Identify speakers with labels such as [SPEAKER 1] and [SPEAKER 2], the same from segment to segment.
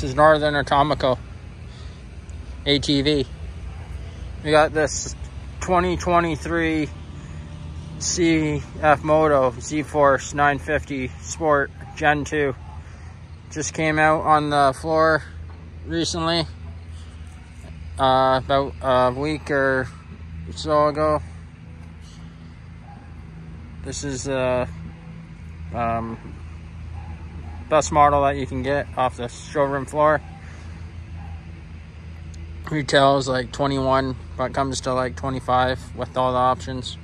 [SPEAKER 1] This is Northern Atomico ATV. We got this 2023 Cfmoto Zforce950Sport Gen 2. Just came out on the floor recently, about a week or so ago. This is the best model that you can get off the showroom floor. Retails like 21, but comes to like 25 with all the options.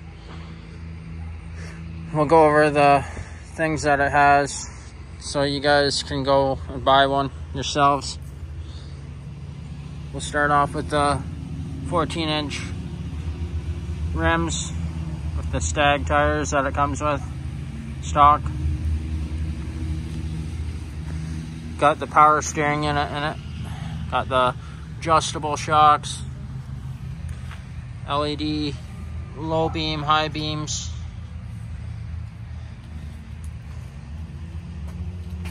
[SPEAKER 1] We'll go over the things that it has so you guys can go and buy one yourselves. We'll start off with the 14-inch rims with the stag tires that it comes with stock. Got the power steering in it. Got the adjustable shocks, LED low beam, high beams,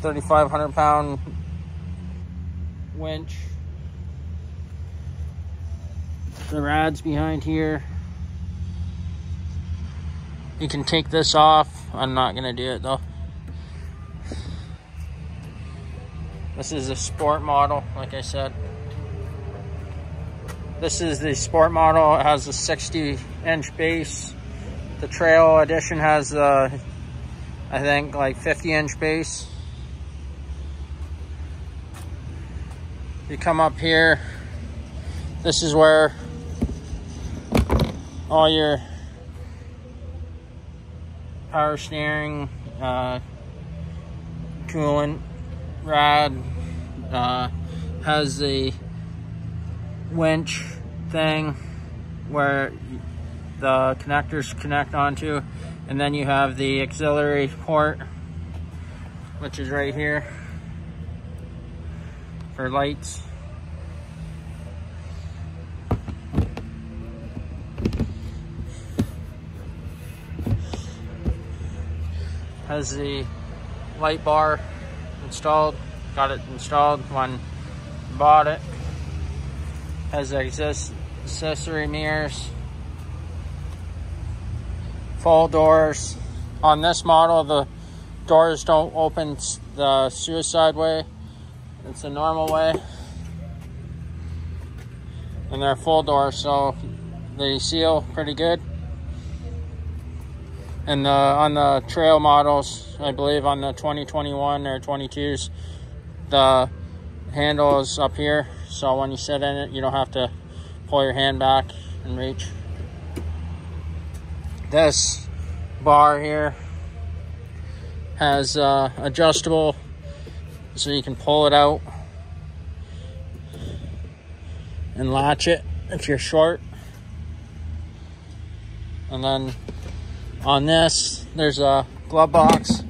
[SPEAKER 1] 3,500 pound winch. The rad's behind here. You can take this off. I'm not gonna do it though. This is a sport model, like I said. This is the sport model. It has a 60-inch base. The trail edition has I think like 50-inch base. You come up here, this is where all your power steering, coolant, rad, has the winch thing where the connectors connect onto, and then you have the auxiliary port, which is right here for lights. Has the light bar installed. Got it installed when bought it. Has accessory mirrors, full doors. On this model, the doors don't open the suicide way. It's a normal way. And they're full doors, so they seal pretty good. And on the trail models, I believe on the 2021 or 22s, the handle is up here, so when you sit in it, you don't have to pull your hand back and reach. This bar here has adjustable, so you can pull it out and latch it if you're short. And then on this, there's a glove box,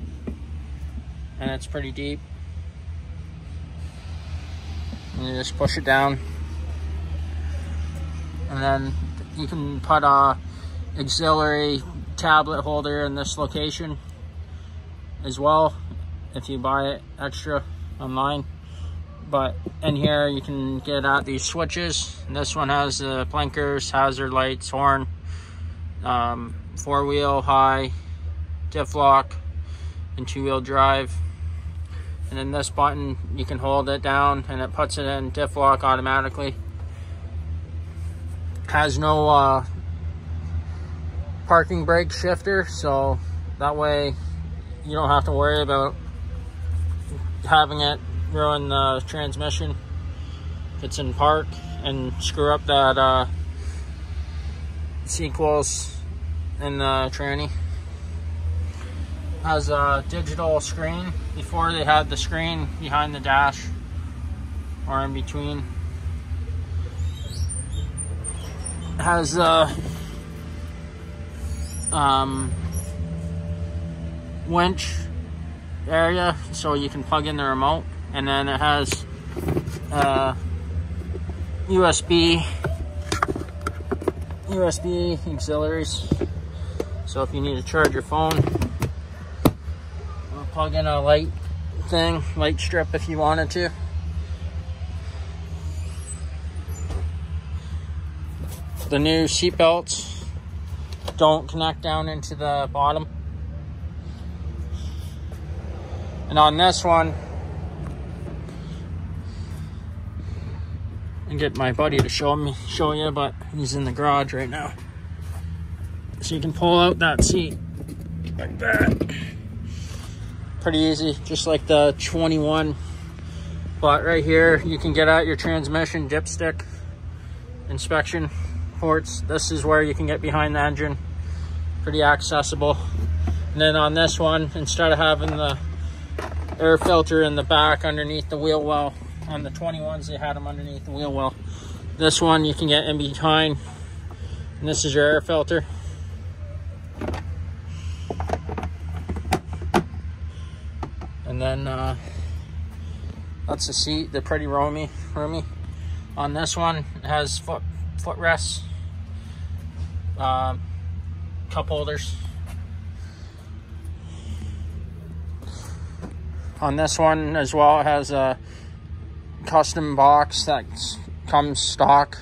[SPEAKER 1] and it's pretty deep. And you just push it down. And then you can put a auxiliary tablet holder in this location as well if you buy it extra online. But in here you can get out these switches. And this one has the blinkers, hazard lights, horn, 4-wheel, high, diff lock, and 2-wheel drive. And then this button, you can hold it down and it puts it in diff lock automatically. Has no parking brake shifter, so that way you don't have to worry about having it ruin the transmission if it's in park and screw up that sequels in the tranny. Has a digital screen. Before they had the screen behind the dash or in between. Has a winch area so you can plug in the remote, and then it has USB auxiliaries, so if you need to charge your phone or plug in a light strip if you wanted to. The new seat belts don't connect down into the bottom. And on this one, and get my buddy to show you, but he's in the garage right now. So you can pull out that seat like that. Pretty easy, just like the 21. But right here, you can get out your transmission dipstick inspection ports. This is where you can get behind the engine. Pretty accessible. And then on this one, instead of having the air filter in the back underneath the wheel well, on the 21s they had them underneath the wheel well. This one you can get in behind, and this is your air filter. And then that's the seat. They're pretty roomy. On this one, it has footrests, cup holders. On this one as well, it has a custom box that comes stock.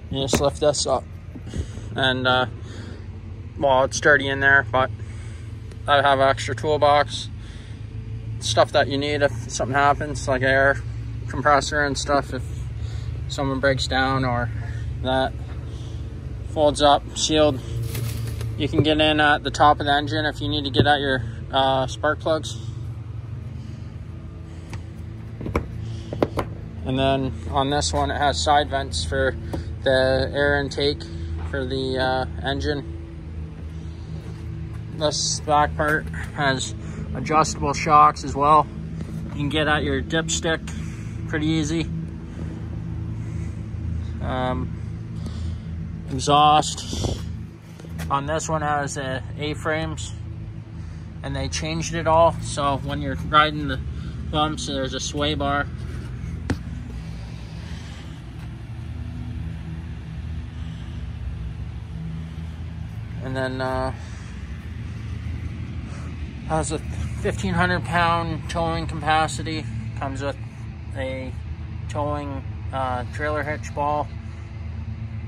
[SPEAKER 1] You just lift this up, and well, it's dirty in there, but I have an extra toolbox, stuff that you need if something happens, like air compressor and stuff, if someone breaks down or that. Folds up, sealed. You can get in at the top of the engine if you need to get at your spark plugs. And then on this one, it has side vents for the air intake for the engine. This back part has adjustable shocks as well. You can get at your dipstick pretty easy. Exhaust on this one has A-frames, and they changed it all, so when you're riding the bumps, there's a sway bar. And then has a 1,500 pound towing capacity. Comes with a towing trailer hitch ball.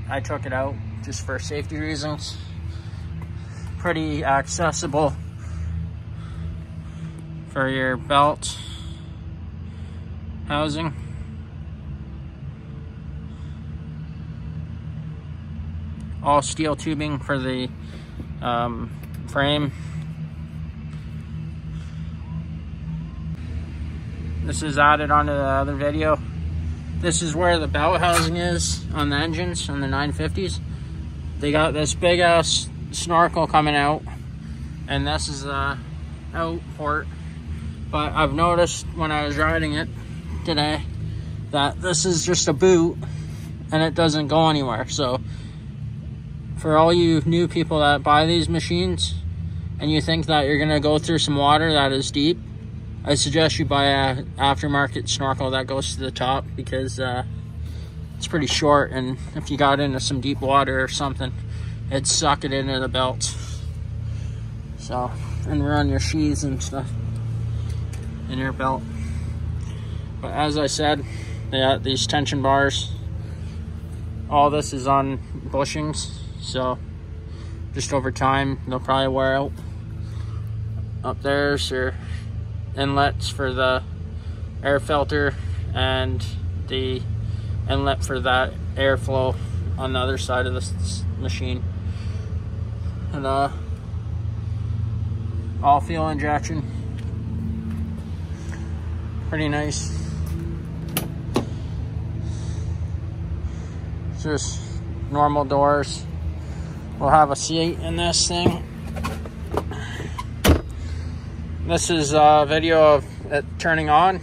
[SPEAKER 1] I took it out just for safety reasons. Pretty accessible for your belt housing. All steel tubing for the frame. This is added onto the other video. This is where the belt housing is on the engines, on the 950s. They got this big ass snorkel coming out, and this is the out port. But I've noticed when I was riding it today that this is just a boot and it doesn't go anywhere. So for all you new people that buy these machines and you think that you're gonna go through some water that is deep, I suggest you buy a aftermarket snorkel that goes to the top, because it's pretty short, and if you got into some deep water or something, it'd suck it into the belt. So, and run your sheaths and stuff in your belt. But as I said, they got these tension bars. All this is on bushings, so just over time they'll probably wear out. Up there's your inlets for the air filter and the inlet for that airflow on the other side of this machine. And all fuel injection. Pretty nice. Just normal doors. We'll have a seat in this thing. This is a video of it turning on.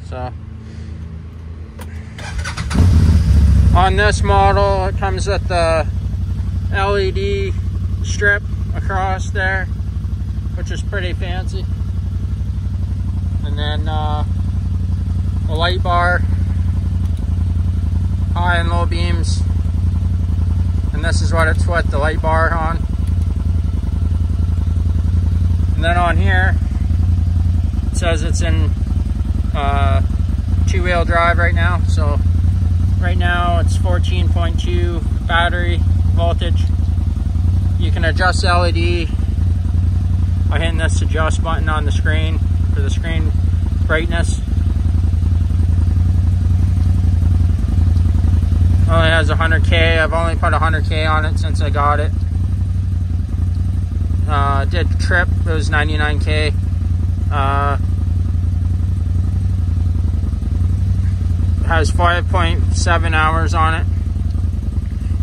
[SPEAKER 1] So on this model, it comes with the LED strip across there, which is pretty fancy. And then a light bar, high and low beams. And this is what it's with the light bar on. And then on here, it says it's in two-wheel drive right now, so Right now it's 14.2 battery voltage. You can adjust the LED by hitting this adjust button on the screen for the screen brightness. Only has 100K. I've only put 100K on it since I got it. Did trip, it was 99K. Has 5.7 hours on it.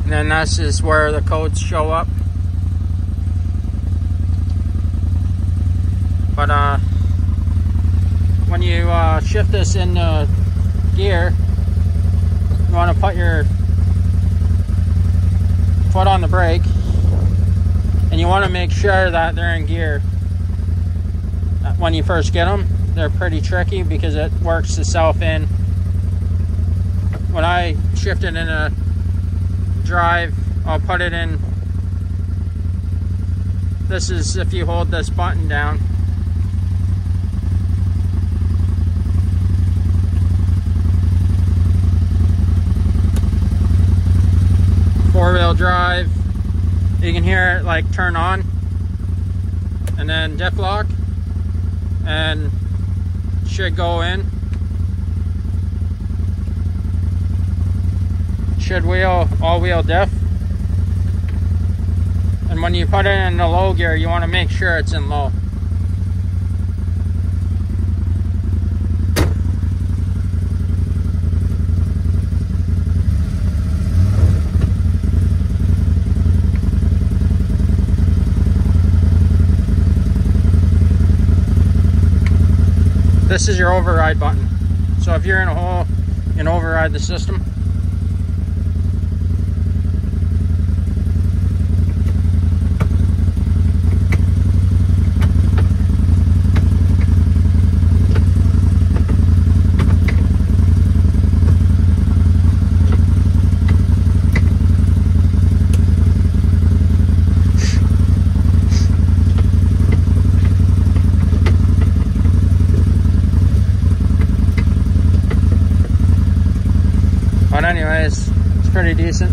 [SPEAKER 1] And then this is where the codes show up. But when you shift this into gear, you want to put your foot on the brake, and you want to make sure that they're in gear. When you first get them, they're pretty tricky because it works itself in. When I shift it in a drive, I'll put it in. This is if you hold this button down. Four-wheel drive, you can hear it like turn on, and then dip lock, and should go in. Should wheel, all-wheel diff. And when you put it in the low gear, you want to make sure it's in low. This is your override button. So if you're in a hole, you can override the system. But anyways, it's pretty decent.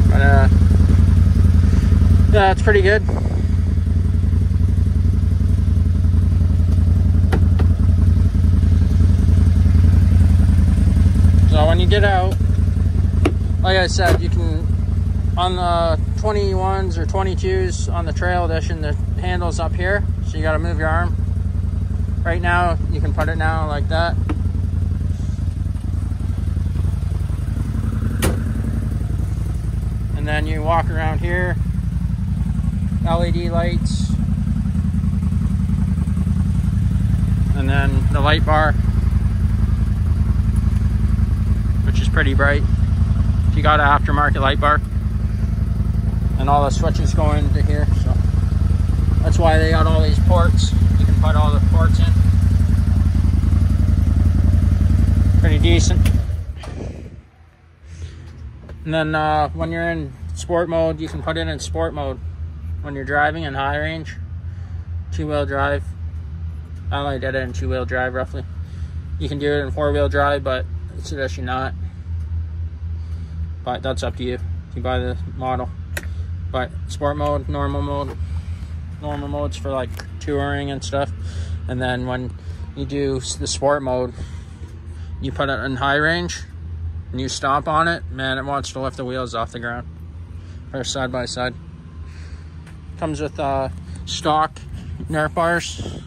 [SPEAKER 1] But yeah, it's pretty good. So when you get out, like I said, you can, on the 21s or 22s on the Trail Edition, the handle's up here, so you got to move your arm. Right now, you can put it now like that. And then you walk around here, LED lights, and then the light bar, which is pretty bright. If you got an aftermarket light bar. And all the switches go into here, so that's why they got all these ports. You can put all the ports in. Pretty decent. And then when you're in sport mode, you can put it in sport mode when you're driving in high range. Two-wheel drive. I only did it in two-wheel drive roughly. You can do it in four-wheel drive, but I suggest you not. But that's up to you if you buy the model. But sport mode, normal mode's for like touring and stuff. And then when you do the sport mode, you put it in high range and you stomp on it, man, it wants to lift the wheels off the ground. Or side by side. Comes with stock Nerf bars.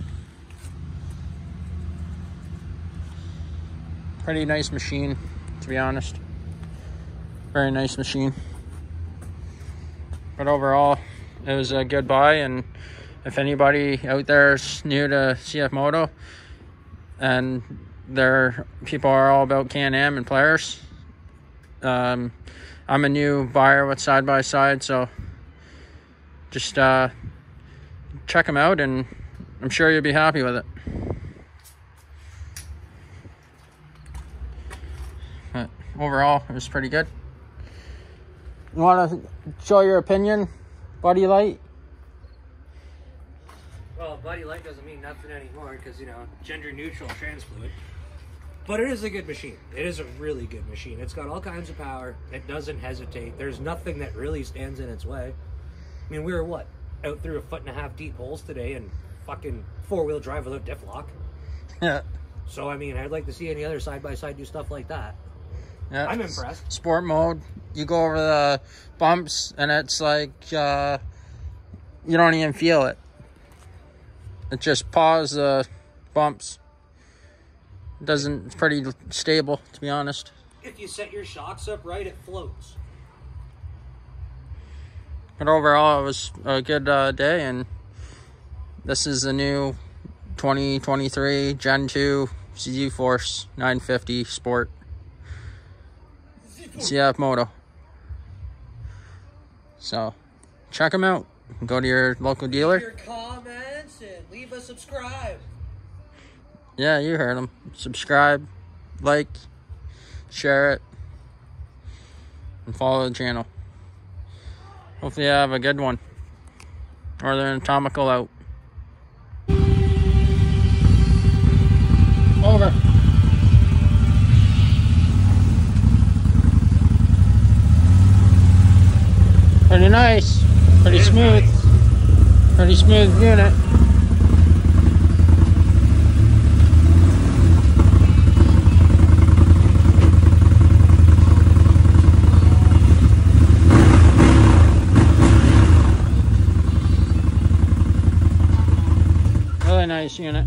[SPEAKER 1] Pretty nice machine, to be honest. Very nice machine. But overall, it was a good buy, and if anybody out there is new to Cfmoto and their people are all about Can-Am and players, I'm a new buyer with side-by-side, so just check them out, and I'm sure you'll be happy with it. But overall, it was pretty good. You want to show your opinion, Buddy Light?
[SPEAKER 2] Buddy Light doesn't mean nothing anymore because, you know, gender neutral, trans fluid. But it is a good machine. It is a really good machine. It's got all kinds of power. It doesn't hesitate. There's nothing that really stands in its way. I mean, we were, what, out through 1.5 foot deep holes today and fucking 4-wheel drive without diff lock.
[SPEAKER 1] Yeah.
[SPEAKER 2] So, I mean, I'd like to see any other side-by-side do stuff like that.
[SPEAKER 1] Yeah.
[SPEAKER 2] I'm impressed.
[SPEAKER 1] Sport mode, you go over the bumps and it's like, you don't even feel it. It just paws the bumps. It's pretty stable, to be honest.
[SPEAKER 2] If you set your shocks up right, it floats.
[SPEAKER 1] But overall, it was a good day, and this is the new 2023 Gen 2 Zforce950Sport Cfmoto. So, check them out. Go to your local dealer.
[SPEAKER 2] Leave your comments and leave a subscribe.
[SPEAKER 1] Yeah, you heard them. Subscribe, like, share it, and follow the channel. Hopefully you have a good one. Northern Atomical out. Over. Pretty nice. Pretty smooth. Pretty smooth unit. Really nice unit.